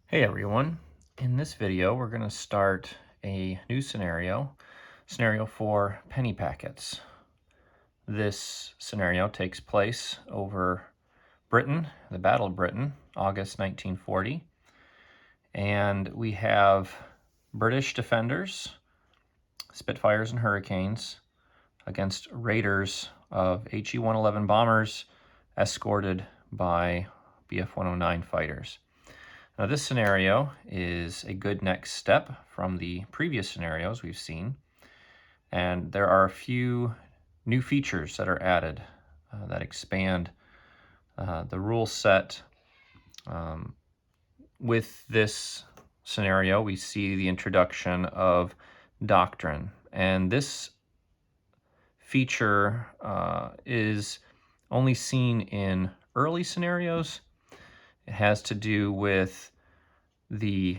Hey everyone, in this video we're going to start a new scenario 4 Penny Packets. This scenario takes place over Britain, the Battle of Britain, August 1940, and we have British defenders, Spitfires and Hurricanes, against raiders of HE-111 bombers escorted by Bf-109 fighters. Now this scenario is a good next step from the previous scenarios we've seen, and there are a few new features that are added that expand the rule set. With this scenario, we see the introduction of doctrine, and this feature is only seen in early scenarios. It has to do with the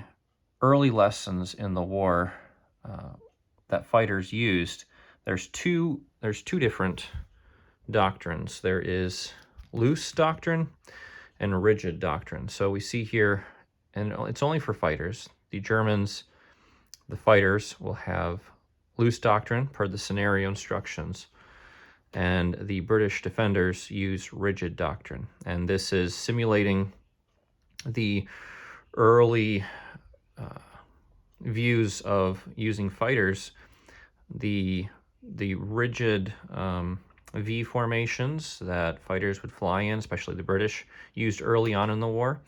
early lessons in the war that fighters used. There's two different doctrines. There is loose doctrine and rigid doctrine. So we see here, and it's only for fighters, the Germans, the fighters, will have loose doctrine per the scenario instructions, and the British defenders use rigid doctrine. And this is simulating the early views of using fighters, the rigid V formations that fighters would fly in, especially the British, used early on in the war,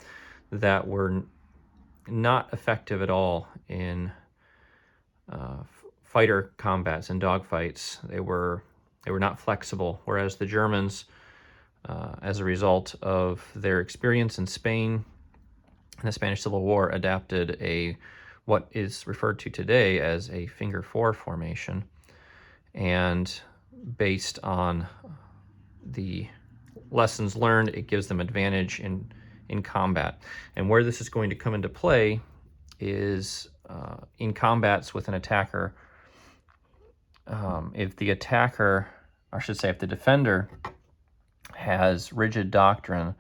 that were not effective at all in fighter combats and dogfights. They were not flexible, whereas the Germans, as a result of their experience in Spain in the Spanish Civil War, adapted what is referred to today as a finger four formation, and based on the lessons learned, it gives them advantage in combat. And where this is going to come into play is in combats with an attacker. If the attacker, or I should say, if the defender has rigid doctrine,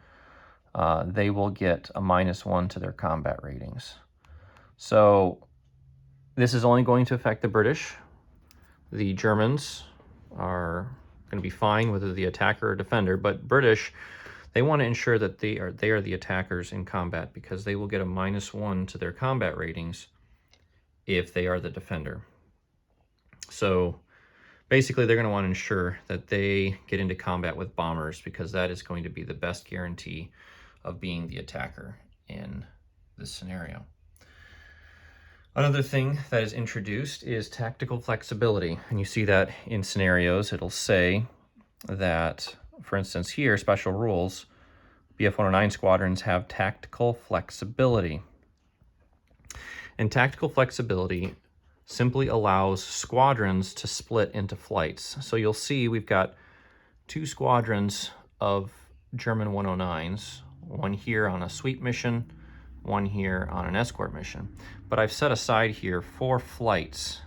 they will get a -1 to their combat ratings. So this is only going to affect the British. The Germans are going to be fine whether the attacker or defender, but British, they want to ensure that they are the attackers in combat, because they will get a -1 to their combat ratings if they are the defender. So basically they're going to want to ensure that they get into combat with bombers, because that is going to be the best guarantee of being the attacker in this scenario. Another thing that is introduced is tactical flexibility, and you see that in scenarios. It'll say that, for instance here, special rules, Bf-109 squadrons have tactical flexibility. And tactical flexibility simply allows squadrons to split into flights. So you'll see we've got 2 squadrons of German 109s, one here on a sweep mission, one here on an escort mission. But I've set aside here 4 flights,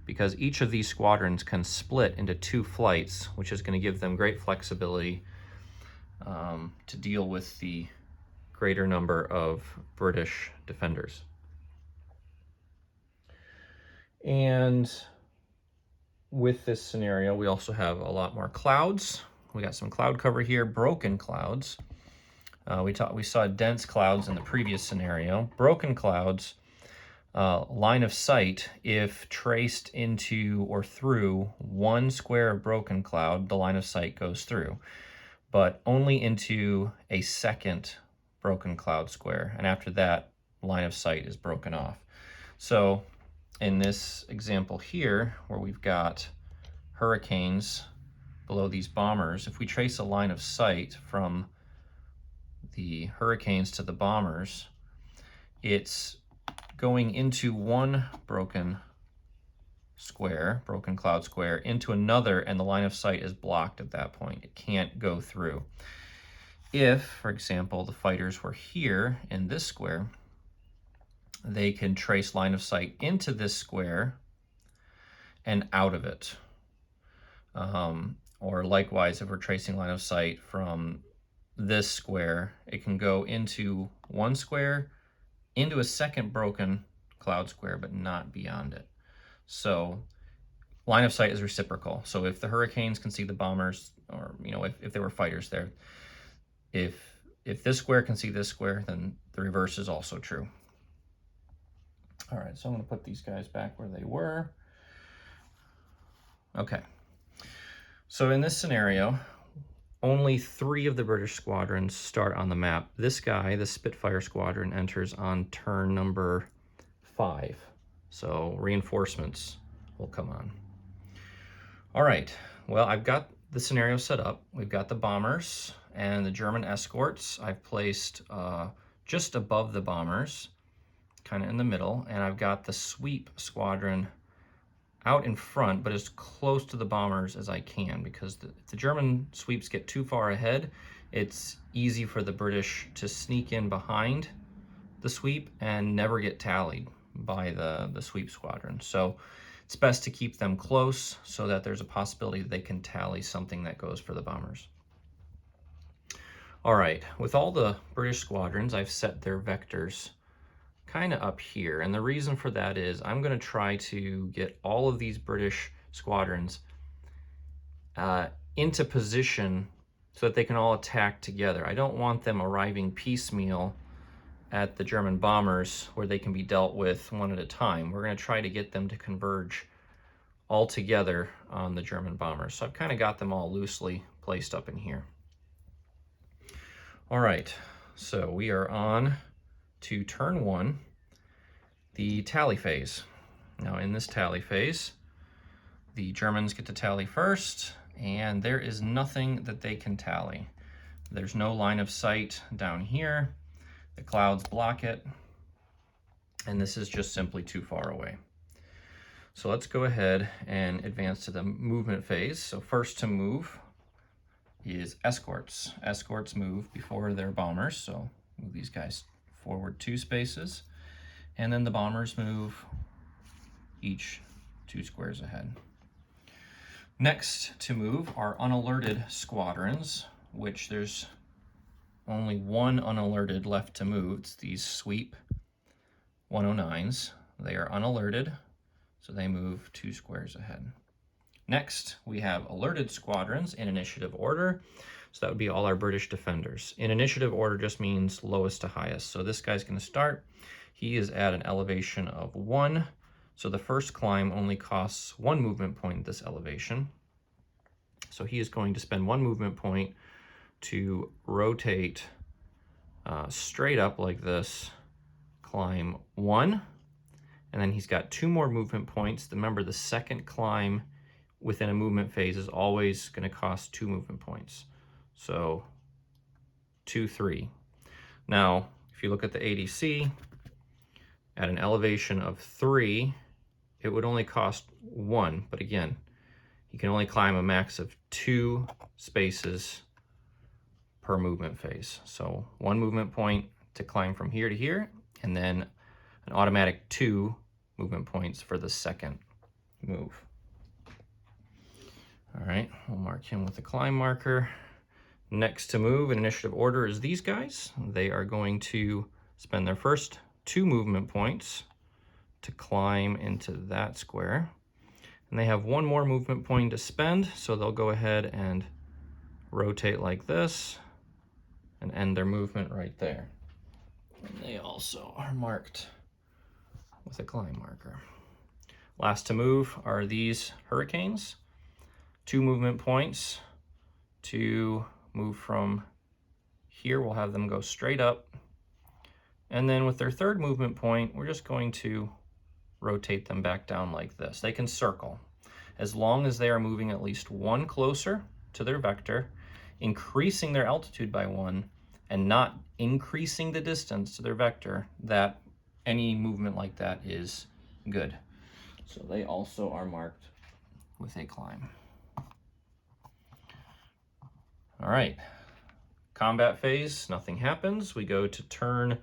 because each of these squadrons can split into 2 flights, which is going to give them great flexibility to deal with the greater number of British defenders. And with this scenario, we also have a lot more clouds. We got some cloud cover here, broken clouds. We saw dense clouds in the previous scenario. Broken clouds, line of sight, if traced into or through 1 square of broken cloud, the line of sight goes through, but only into a second broken cloud square, and after that, line of sight is broken off. So in this example here, where we've got Hurricanes below these bombers, if we trace a line of sight from the Hurricanes to the bombers, it's going into 1 broken cloud square, into another, and the line of sight is blocked at that point. It can't go through. If, for example, the fighters were here in this square, they can trace line of sight into this square and out of it. Or likewise, if we're tracing line of sight from this square, it can go into 1 square into a second broken cloud square, but not beyond it. So line of sight is reciprocal. So if the Hurricanes can see the bombers, or if they were fighters there, if this square can see this square, then the reverse is also true. All right, so I'm going to put these guys back where they were. Okay. So in this scenario, only 3 of the British squadrons start on the map. This guy, the Spitfire squadron, enters on turn number 5. So reinforcements will come on. All right, well, I've got the scenario set up. We've got the bombers and the German escorts. I've placed just above the bombers, kind of in the middle, and I've got the sweep squadron out in front, but as close to the bombers as I can, because if the German sweeps get too far ahead, it's easy for the British to sneak in behind the sweep and never get tallied by the sweep squadron. So it's best to keep them close so that there's a possibility that they can tally something that goes for the bombers. All right, with all the British squadrons, I've set their vectors kind of up here, and the reason for that is I'm going to try to get all of these British squadrons into position so that they can all attack together. I don't want them arriving piecemeal at the German bombers where they can be dealt with one at a time. We're going to try to get them to converge all together on the German bombers. So I've kind of got them all loosely placed up in here. All right, so we are on to turn 1, the tally phase. Now in this tally phase, the Germans get to tally first, and there is nothing that they can tally. There's no line of sight down here. The clouds block it, and this is just simply too far away. So let's go ahead and advance to the movement phase. So first to move is escorts. Escorts move before their bombers, so move these guys forward 2 spaces, and then the bombers move each 2 squares ahead. Next to move are unalerted squadrons, which there's only 1 unalerted left to move. It's these sweep 109s. They are unalerted, so they move 2 squares ahead. Next, we have alerted squadrons in initiative order. So that would be all our British defenders. In initiative order just means lowest to highest. So this guy's going to start. He is at an elevation of 1. So the first climb only costs 1 movement point at this elevation. So he is going to spend 1 movement point to rotate straight up like this, climb 1, and then he's got 2 more movement points. Remember, the second climb within a movement phase is always going to cost 2 movement points. So 2, 3. Now, if you look at the ADC, at an elevation of 3, it would only cost 1, but again, you can only climb a max of 2 spaces per movement phase. So 1 movement point to climb from here to here, and then an automatic 2 movement points for the second move. All right, we'll mark him with a climb marker. Next to move in initiative order is these guys. They are going to spend their first 2 movement points to climb into that square. And they have 1 more movement point to spend, so they'll go ahead and rotate like this and end their movement right there. And they also are marked with a climb marker. Last to move are these Hurricanes. 2 movement points to move from here. We'll have them go straight up. And then with their 3rd movement point, we're just going to rotate them back down like this. They can circle as long as they are moving at least 1 closer to their vector, increasing their altitude by 1, and not increasing the distance to their vector. That any movement like that is good. So they also are marked with a climb. All right, combat phase, nothing happens. We go to turn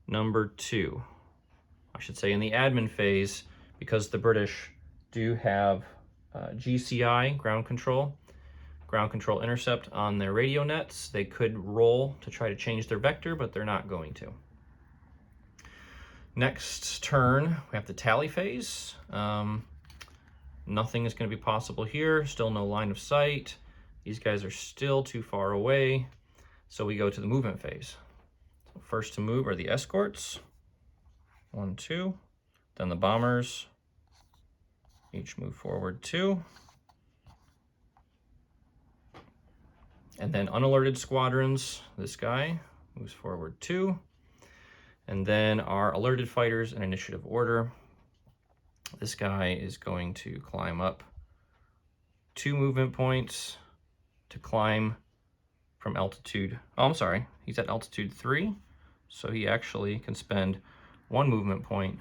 number 2. I should say in the admin phase, because the British do have GCI, ground control intercept on their radio nets, they could roll to try to change their vector, but they're not going to. Next turn, we have the tally phase. Nothing is going to be possible here. Still no line of sight. These guys are still too far away. So we go to the movement phase. So first to move are the escorts. 1, 2. Then the bombers. Each move forward 2. And then unalerted squadrons. This guy moves forward 2. And then our alerted fighters in initiative order. This guy is going to climb up 2 movement points to climb from altitude. Oh, I'm sorry, he's at altitude 3. So he actually can spend 1 movement point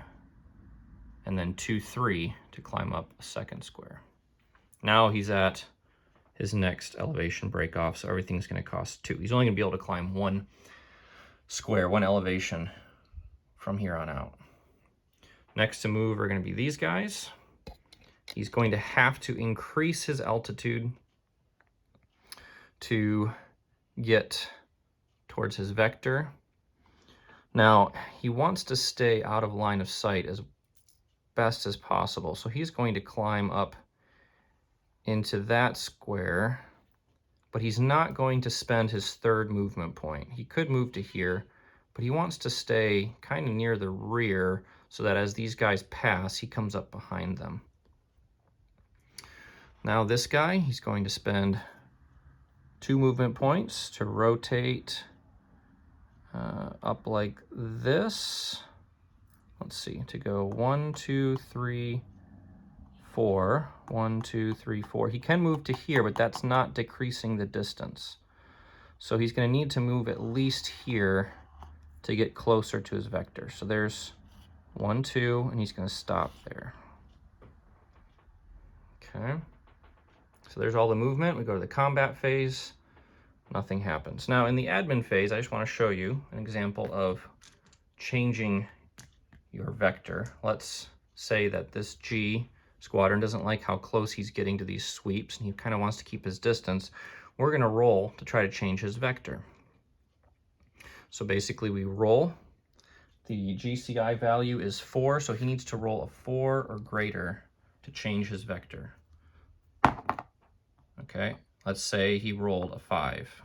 and then 2, 3 to climb up a second square. Now he's at his next elevation break off, so everything's going to cost 2. He's only going to be able to climb 1 square, 1 elevation from here on out. Next to move are going to be these guys. He's going to have to increase his altitude to get towards his vector. Now, he wants to stay out of line of sight as best as possible, so he's going to climb up into that square, but he's not going to spend his 3rd movement point. He could move to here, but he wants to stay kind of near the rear so that as these guys pass, he comes up behind them. Now this guy, he's going to spend 2 movement points to rotate up like this. Let's see, to go 1, 2, 3, 4. 1, 2, 3, 4. He can move to here, but that's not decreasing the distance. So he's going to need to move at least here to get closer to his vector. So there's 1, 2, and he's going to stop there. Okay. So there's all the movement. We go to the combat phase. Nothing happens. Now in the admin phase, I just want to show you an example of changing your vector. Let's say that this G squadron doesn't like how close he's getting to these sweeps, and he kind of wants to keep his distance. We're going to roll to try to change his vector. So basically we roll. The GCI value is 4, so he needs to roll a 4 or greater to change his vector. Okay, let's say he rolled a 5.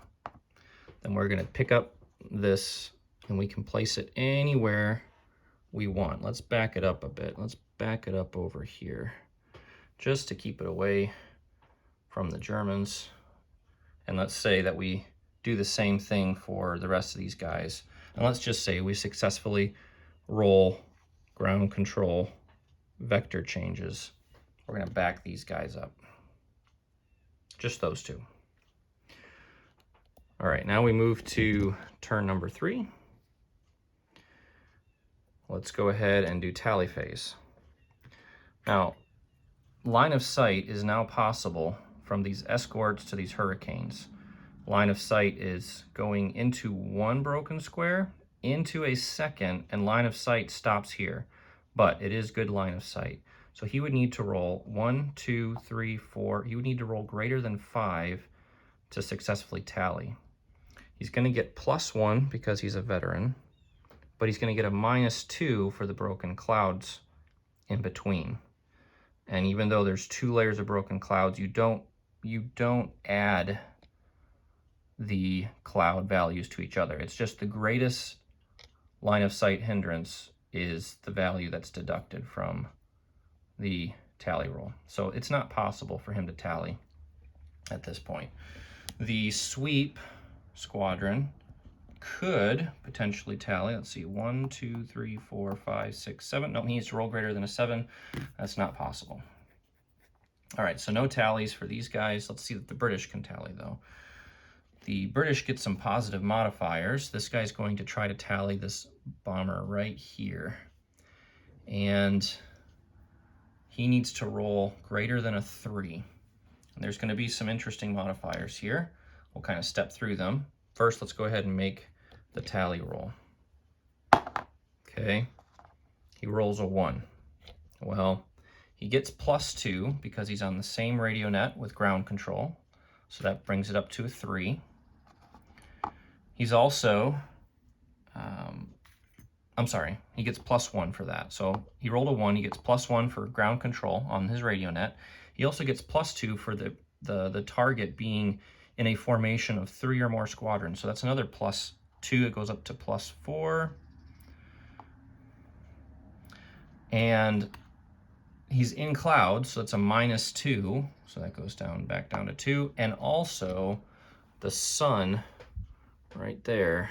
Then we're going to pick up this and we can place it anywhere we want. Let's back it up a bit. Let's back it up over here just to keep it away from the Germans. And let's say that we do the same thing for the rest of these guys. And let's just say we successfully roll ground control vector changes. We're going to back these guys up. Just those 2. All right, now we move to turn number 3. Let's go ahead and do tally phase. Now, line of sight is now possible from these escorts to these hurricanes. Line of sight is going into 1 broken square, into a second, and line of sight stops here. But it is good line of sight. So he would need to roll 1, 2, 3, 4. He would need to roll greater than 5 to successfully tally. He's going to get +1 because he's a veteran, but he's going to get a -2 for the broken clouds in between. And even though there's 2 layers of broken clouds, you don't add the cloud values to each other. It's just the greatest line of sight hindrance is the value that's deducted from the tally roll. So it's not possible for him to tally at this point. The sweep squadron could potentially tally. Let's see, 1, 2, 3, 4, 5, 6, 7. No, he needs to roll greater than a 7. That's not possible. All right, so no tallies for these guys. Let's see that the British can tally, though. The British get some positive modifiers. This guy's going to try to tally this bomber right here. And he needs to roll greater than a 3. And there's going to be some interesting modifiers here. We'll kind of step through them. First, let's go ahead and make the tally roll. Okay, he rolls a 1. Well, he gets +2 because he's on the same radio net with ground control. So that brings it up to a 3. He's also I'm sorry, he gets +1 for that. So he rolled a 1, he gets +1 for ground control on his radio net. He also gets +2 for the target being in a formation of 3 or more squadrons. So that's another +2. It goes up to +4. And he's in clouds, so it's a -2. So that goes down back down to 2. And also the sun right there,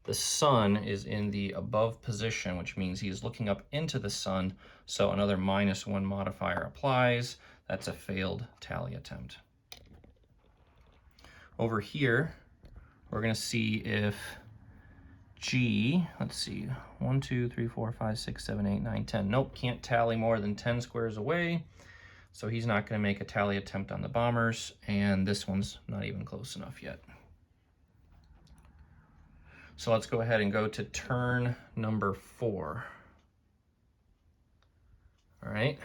the sun is in the above position, which means he is looking up into the sun. So another -1 modifier applies. That's a failed tally attempt. Over here, we're going to see if G, let's see, 1, 2, 3, 4, 5, 6, 7, 8, 9, 10. Nope, can't tally more than 10 squares away. So he's not going to make a tally attempt on the bombers, and this one's not even close enough yet. So let's go ahead and go to turn number 4. All right,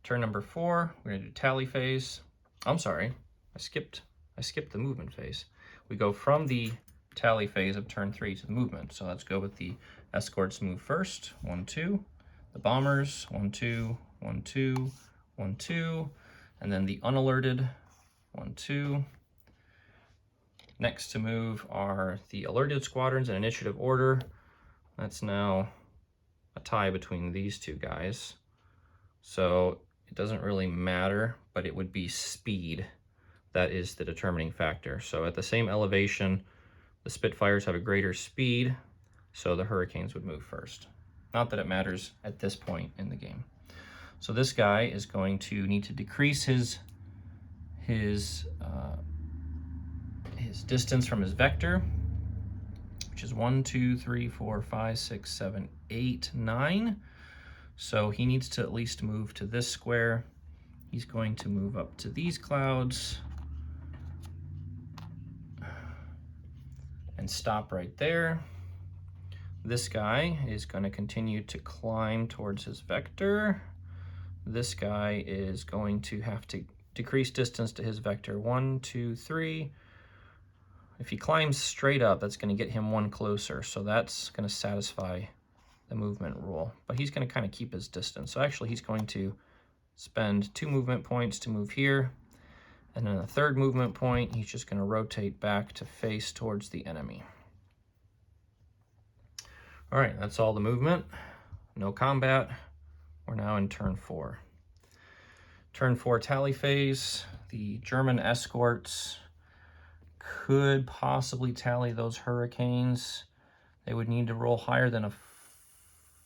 turn number 4, we're going to do tally phase. I'm sorry, I skipped the movement phase. We go from the tally phase of turn 3 to the movement. So let's go with the escorts move first. 1, 2. The bombers, 1, 2, 1, 2, 1, 2. And then the unalerted, 1, 2. Next to move are the alerted squadrons in initiative order. That's now a tie between these two guys. So it doesn't really matter, but it would be speed that is the determining factor. So at the same elevation, the Spitfires have a greater speed, so the Hurricanes would move first. Not that it matters at this point in the game. So this guy is going to need to decrease his distance from his vector, which is 1, 2, 3, 4, 5, 6, 7, 8, 9. So he needs to at least move to this square. He's going to move up to these clouds and stop right there. This guy is going to continue to climb towards his vector. This guy is going to have to decrease distance to his vector. 1, 2, 3. If he climbs straight up, that's going to get him 1 closer. So that's going to satisfy the movement rule. But he's going to kind of keep his distance. So actually he's going to spend 2 movement points to move here. And then the 3rd movement point, he's just going to rotate back to face towards the enemy. All right, that's all the movement. No combat. We're now in turn 4. Turn 4 tally phase. The German escorts could possibly tally those Hurricanes. They would need to roll higher than a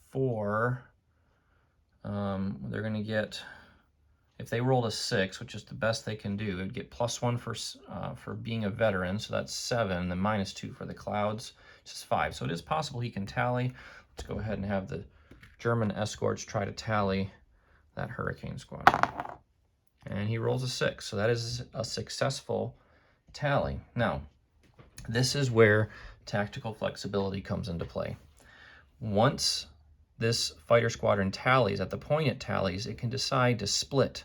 4. They're going to get... If they rolled a 6, which is the best they can do, it'd get +1 for being a veteran, so that's 7, then -2 for the clouds, which is 5. So it is possible he can tally. Let's go ahead and have the German escorts try to tally that Hurricane squadron. And he rolls a 6, so that is a successful tally. Now, this is where tactical flexibility comes into play. Once this fighter squadron tallies, at the point it tallies, it can decide to split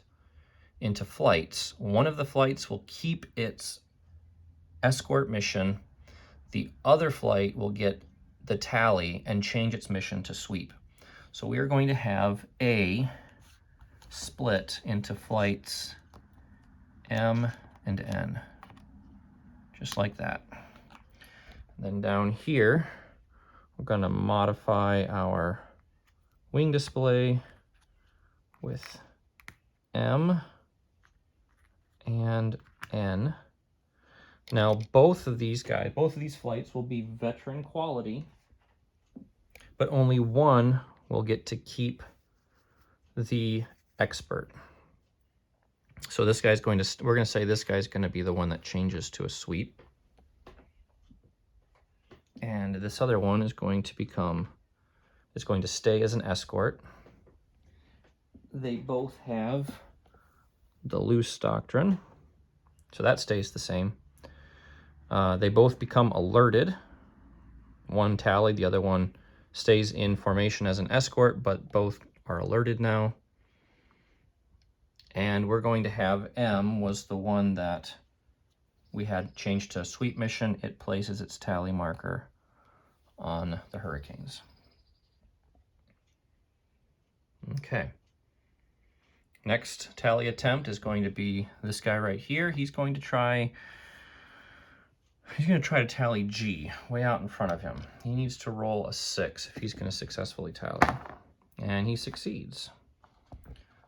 into flights. One of the flights will keep its escort mission. The other flight will get the tally and change its mission to sweep. So we are going to have A split into flights M and N, just like that. And then down here, we're going to modify our wing display with M and N. Now, both of these flights will be veteran quality, but only one will get to keep the expert. So this guy's going to, we're going to say this guy's going to be the one that changes to a sweep. And this other one is going to stay as an escort. They both have the loose doctrine, so that stays the same. They both become alerted. One tallied, the other one stays in formation as an escort, but both are alerted now. And we're going to have M was the one that we had changed to a sweep mission. It places its tally marker on the Hurricanes. Okay. Next tally attempt is going to be this guy right here. He's going to try to tally G way out in front of him. He needs to roll a 6 if he's going to successfully tally. And he succeeds.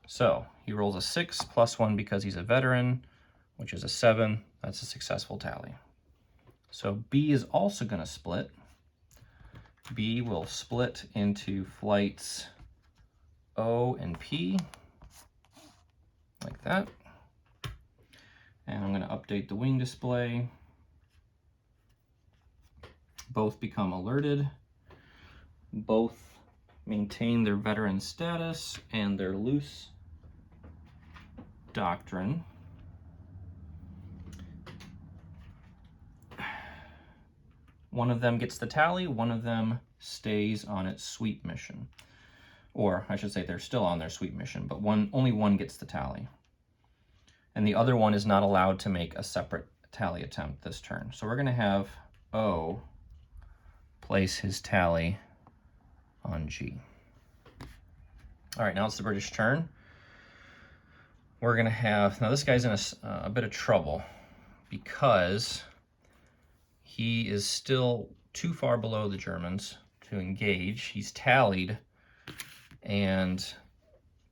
So he rolls a 6 plus 1 because he's a veteran, which is a 7. That's a successful tally. So B is also going to split. B will split into flights O and P, like that. And I'm going to update the wing display. Both become alerted. Both maintain their veteran status and their loose doctrine. One of them gets the tally, one of them stays on its sweep mission. Or I should say they're still on their sweep mission, but only one gets the tally. And the other one is not allowed to make a separate tally attempt this turn. So we're going to have O place his tally on G. All right, now it's the British turn. We're going to have, now this guy's in a bit of trouble because he is still too far below the Germans to engage. He's tallied, and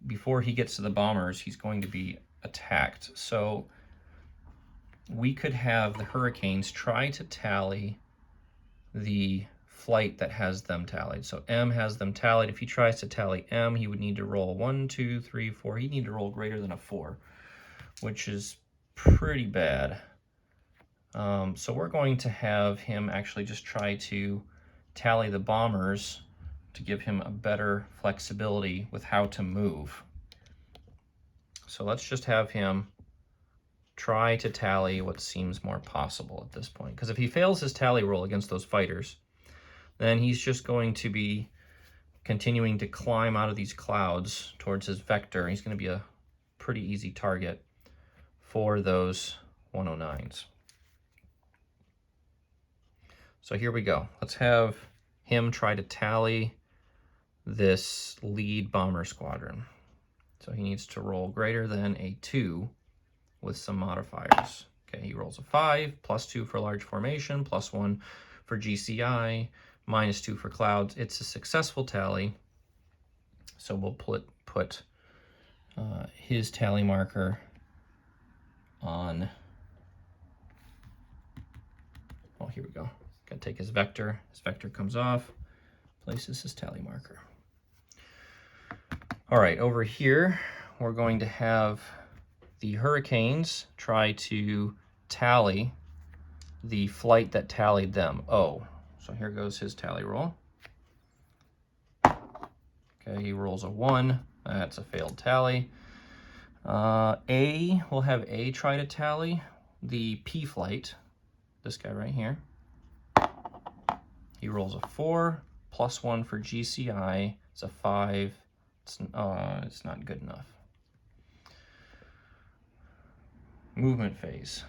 before he gets to the bombers, he's going to be attacked. So we could have the Hurricanes try to tally the flight that has them tallied. So M has them tallied. If he tries to tally M, he would need to roll 1, 2, 3, 4. He'd need to roll greater than a 4, which is pretty bad. So we're going to have him actually just try to tally the bombers to give him a better flexibility with how to move. So let's just have him try to tally what seems more possible at this point. Because if he fails his tally roll against those fighters, then he's just going to be continuing to climb out of these clouds towards his vector. He's going to be a pretty easy target for those 109s. So here we go. Let's have him try to tally this lead bomber squadron. So he needs to roll greater than a 2 with some modifiers. Okay, he rolls a 5, plus 2 for large formation, plus 1 for GCI, minus 2 for clouds. It's a successful tally. So we'll put his tally marker on, oh, here we go. Gotta take his vector. His vector comes off, places his tally marker. All right, over here, we're going to have the Hurricanes try to tally the flight that tallied them, O. So here goes his tally roll. Okay, he rolls a 1. That's a failed tally. A, we'll have A try to tally the P flight, this guy right here. He rolls a 4, plus 1 for GCI. It's a 5. It's not good enough. Movement phase.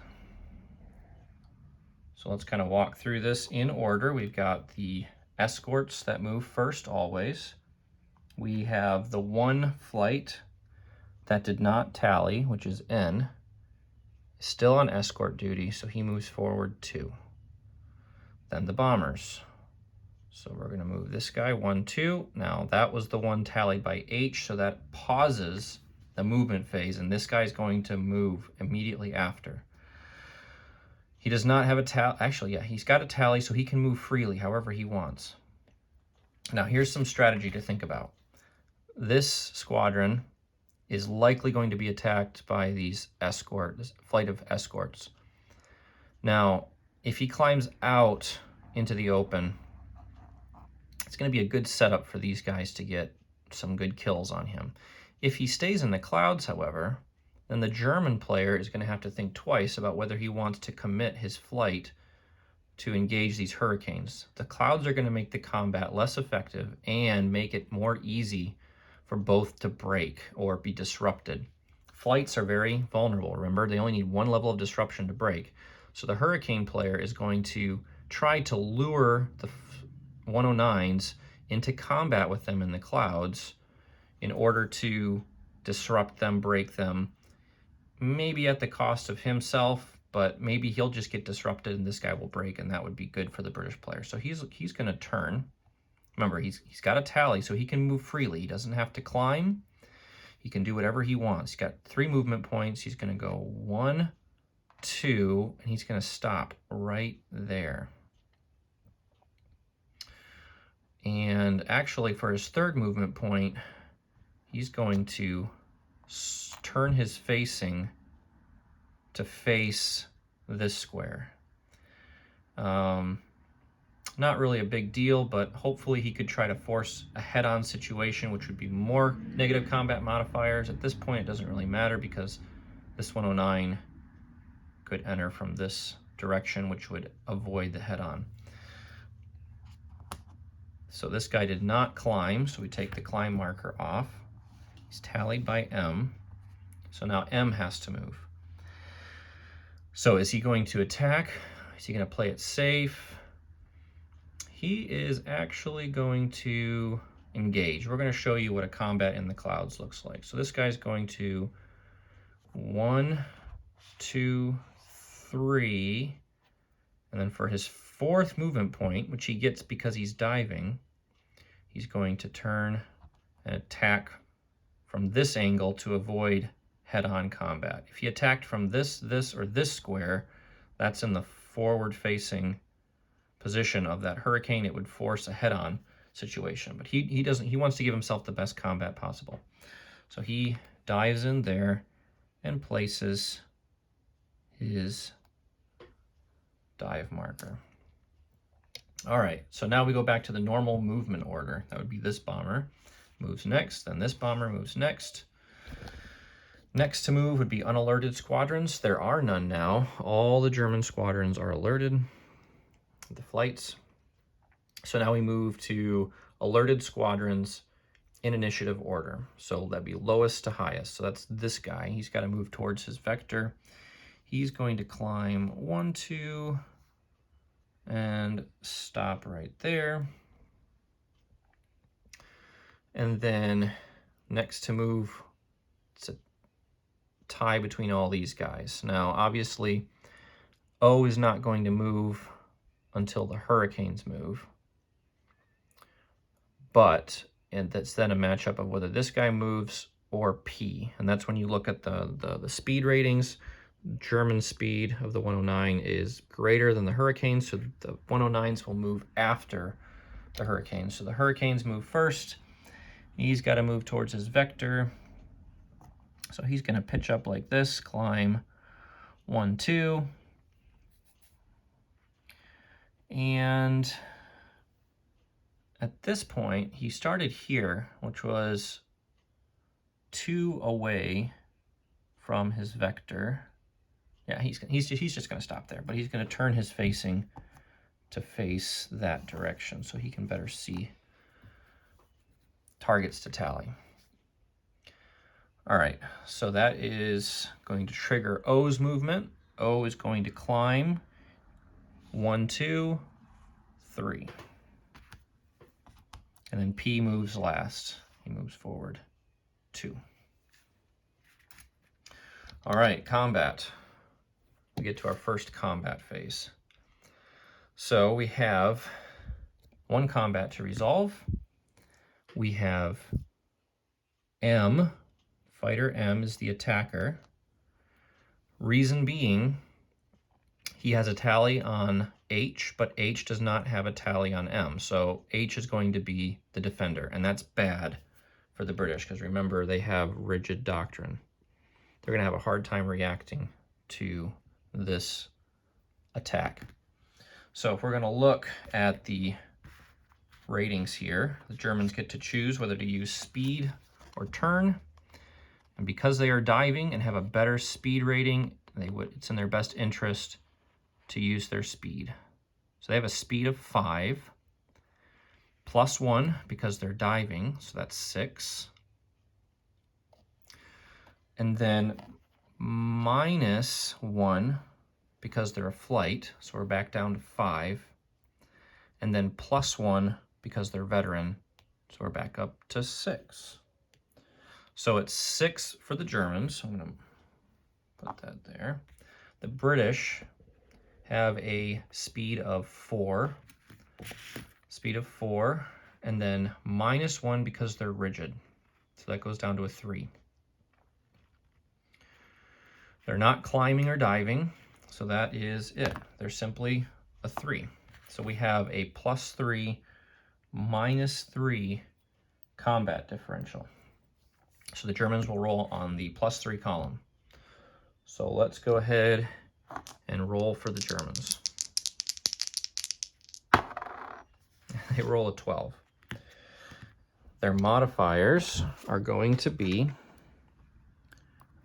So let's kind of walk through this in order. We've got the escorts that move first always. We have the one flight that did not tally, which is N, still on escort duty, so he moves forward 2. Then the bombers. So we're going to move this guy 1, 2. Now that was the one tallied by H, so that pauses the movement phase, and this guy's going to move immediately after. He does not have a tally. Actually, yeah, he's got a tally, so he can move freely however he wants. Now here's some strategy to think about. This squadron is likely going to be attacked by this flight of escorts. Now, if he climbs out into the open, it's going to be a good setup for these guys to get some good kills on him. If he stays in the clouds, however, then the German player is going to have to think twice about whether he wants to commit his flight to engage these Hurricanes. The clouds are going to make the combat less effective and make it more easy for both to break or be disrupted. Flights are very vulnerable, remember? They only need 1 level of disruption to break. So the Hurricane player is going to try to lure the 109s into combat with them in the clouds in order to disrupt them, break them, maybe at the cost of himself, but maybe he'll just get disrupted and this guy will break, and that would be good for the British player. So he's going to turn. Remember, he's got a tally, so he can move freely. He doesn't have to climb. He can do whatever he wants. He's got 3 movement points. He's going to go 1, 2, and he's going to stop right there. And actually, for his 3rd movement point, he's going to turn his facing to face this square. Not really a big deal, but hopefully he could try to force a head-on situation, which would be more negative combat modifiers. At this point, it doesn't really matter because this 109 could enter from this direction, which would avoid the head-on. So this guy did not climb, so we take the climb marker off. He's tallied by M, so now M has to move. So is he going to attack? Is he going to play it safe? He is actually going to engage. We're going to show you what a combat in the clouds looks like. So this guy's going to 1, 2, 3, and then for his 4th movement point, which he gets because he's diving, he's going to turn and attack from this angle to avoid head-on combat. If he attacked from this, or this square, that's in the forward-facing position of that hurricane. It would force a head-on situation, but he doesn't. He wants to give himself the best combat possible. So he dives in there and places his dive marker. All right, so now we go back to the normal movement order. That would be this bomber moves next, then this bomber moves next. Next to move would be unalerted squadrons. There are none now. All the German squadrons are alerted, the flights. So now we move to alerted squadrons in initiative order. So that'd be lowest to highest. So that's this guy. He's got to move towards his vector. He's going to climb 1, 2, and stop right there. And then next to move, it's a tie between all these guys. Now, obviously, O is not going to move until the hurricanes move. But, and that's then a matchup of whether this guy moves or P. And that's when you look at the speed ratings. German speed of the 109 is greater than the hurricanes, so the 109s will move after the hurricanes. So the hurricanes move first. He's got to move towards his vector. So he's going to pitch up like this, climb 1, 2. And at this point, he started here, which was 2 away from his vector. Yeah, he's just going to stop there, but he's going to turn his facing to face that direction so he can better see targets to tally. All right, so that is going to trigger O's movement. O is going to climb 1, 2, 3. And then P moves last. He moves forward 2. All right, combat. We get to our first combat phase. So we have 1 combat to resolve. We have M, fighter M is the attacker. Reason being, he has a tally on H, but H does not have a tally on M. So H is going to be the defender, and that's bad for the British because remember, they have rigid doctrine. They're going to have a hard time reacting to this attack. So if we're going to look at the ratings here, the Germans get to choose whether to use speed or turn. And because they are diving and have a better speed rating, it's in their best interest to use their speed. So they have a speed of 5, +1 because they're diving, so that's 6. And then -1 because they're a flight, so we're back down to 5. And then +1 because they're veteran, so we're back up to 6. So it's 6 for the Germans. I'm going to put that there. The British have a speed of 4. Speed of 4, and then -1 because they're rigid. So that goes down to a 3. They're not climbing or diving, so that is it. They're simply a 3. So we have a +3, -3 combat differential. So the Germans will roll on the +3 column. So let's go ahead and roll for the Germans. They roll a 12. Their modifiers are going to be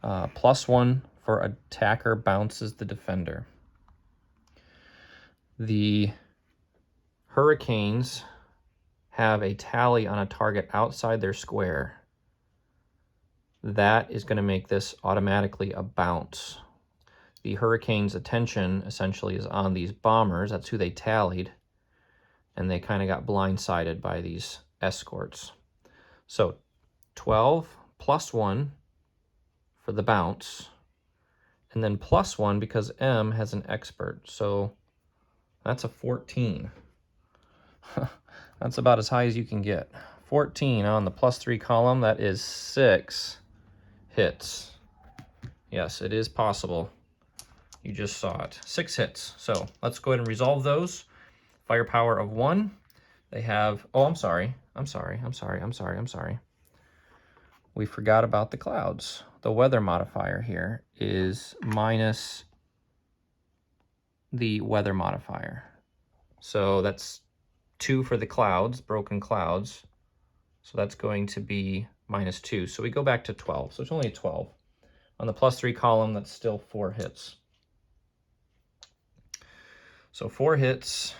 +1 for attacker bounces the defender. The Hurricanes have a tally on a target outside their square. That is going to make this automatically a bounce. The Hurricanes' attention essentially is on these bombers. That's who they tallied. And they kind of got blindsided by these escorts. So 12 +1 for the bounce. And then +1 because M has an expert. So that's a 14. That's about as high as you can get. 14 on the +3 column. That is 6 hits. Yes, it is possible. You just saw it. 6 hits. So let's go ahead and resolve those. Firepower of 1. They have, oh, I'm sorry. We forgot about the clouds. The weather modifier here is minus the weather modifier. So that's 2 for the clouds, broken clouds. So that's going to be -2. So we go back to 12. So it's only a 12. On the +3 column, that's still 4 hits. So 4 hits.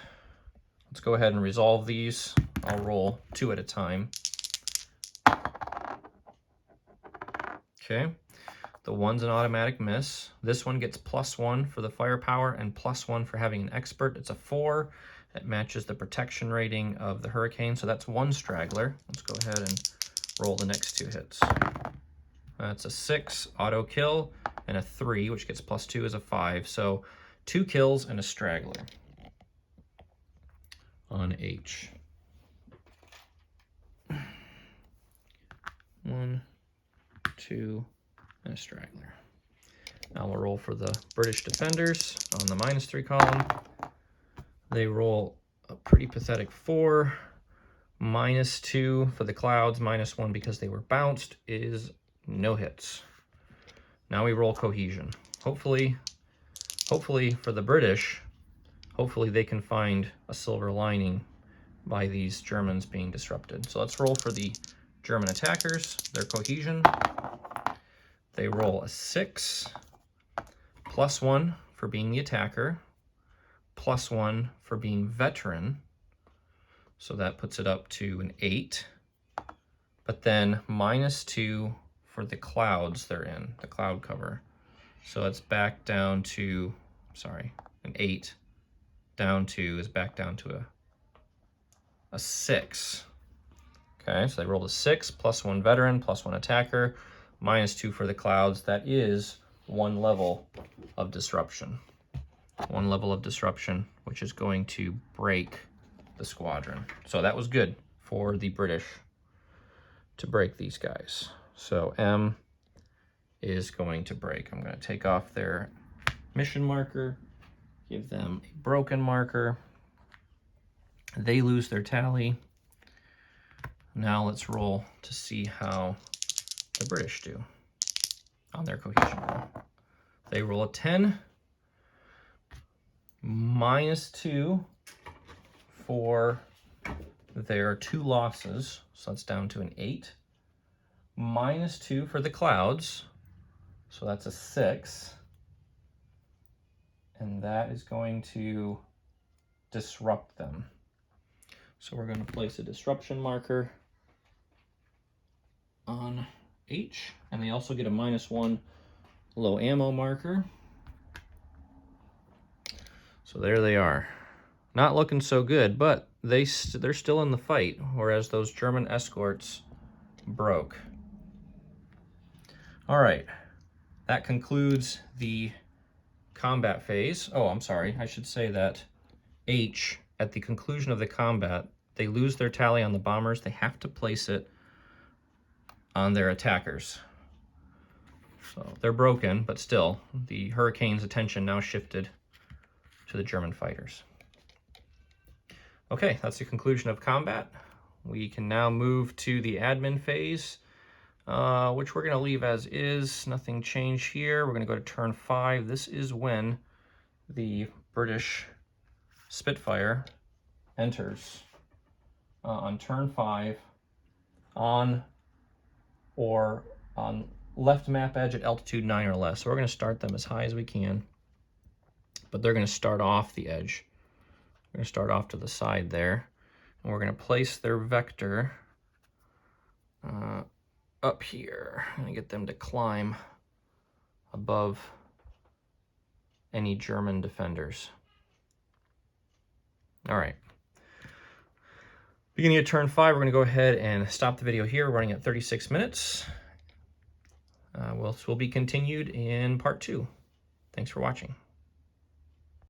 Let's go ahead and resolve these. I'll roll 2 at a time. Okay. The 1's an automatic miss. This one gets +1 for the firepower and +1 for having an expert. It's a 4. It matches the protection rating of the Hurricane, so that's 1 straggler. Let's go ahead and roll the next 2 hits. That's a 6, auto kill, and a 3, which gets +2 is a 5. So 2 kills and a straggler on H. 1, 2, and a straggler. Now we'll roll for the British defenders on the -3 column. They roll a pretty pathetic 4. -2 for the clouds, -1 because they were bounced is no hits. Now we roll cohesion. Hopefully for the British, hopefully they can find a silver lining by these Germans being disrupted. So let's roll for the German attackers, their cohesion. They roll a 6, +1 for being the attacker, +1 for being veteran. So that puts it up to an 8. But then -2 for the clouds they're in, the cloud cover. So it's back down to, sorry, an 8 down to is back down to a 6. Okay, so they rolled a 6, +1 veteran, +1 attacker, -2 for the clouds. That is 1 level of disruption. 1 level of disruption, which is going to break the squadron. So that was good for the British to break these guys. So M is going to break. I'm going to take off their mission marker, give them a broken marker. They lose their tally. Now let's roll to see how the British do on their cohesion roll. They roll a 10, -2 for their 2 losses, so that's down to an 8. -2 for the clouds, so that's a 6. And that is going to disrupt them. So we're going to place a disruption marker on H, and they also get a -1 low ammo marker. So there they are. Not looking so good, but they're still in the fight, whereas those German escorts broke. All right, that concludes the combat phase. Oh, I'm sorry, I should say that H, at the conclusion of the combat, they lose their tally on the bombers. They have to place it on their attackers. So they're broken, but still, the Hurricane's attention now shifted to the German fighters. Okay, that's the conclusion of combat. We can now move to the admin phase, which we're going to leave as is. Nothing changed here. We're going to go to turn 5. This is when the British Spitfire enters on turn 5 on or on left map edge at altitude 9 or less. So we're going to start them as high as we can, but they're going to start off the edge. We're going to start off to the side there, and we're going to place their vector up here. I'm going to get them to climb above any German defenders. All right. Beginning of turn 5, we're going to go ahead and stop the video here. We're running at 36 minutes. Will be continued in part 2. Thanks for watching.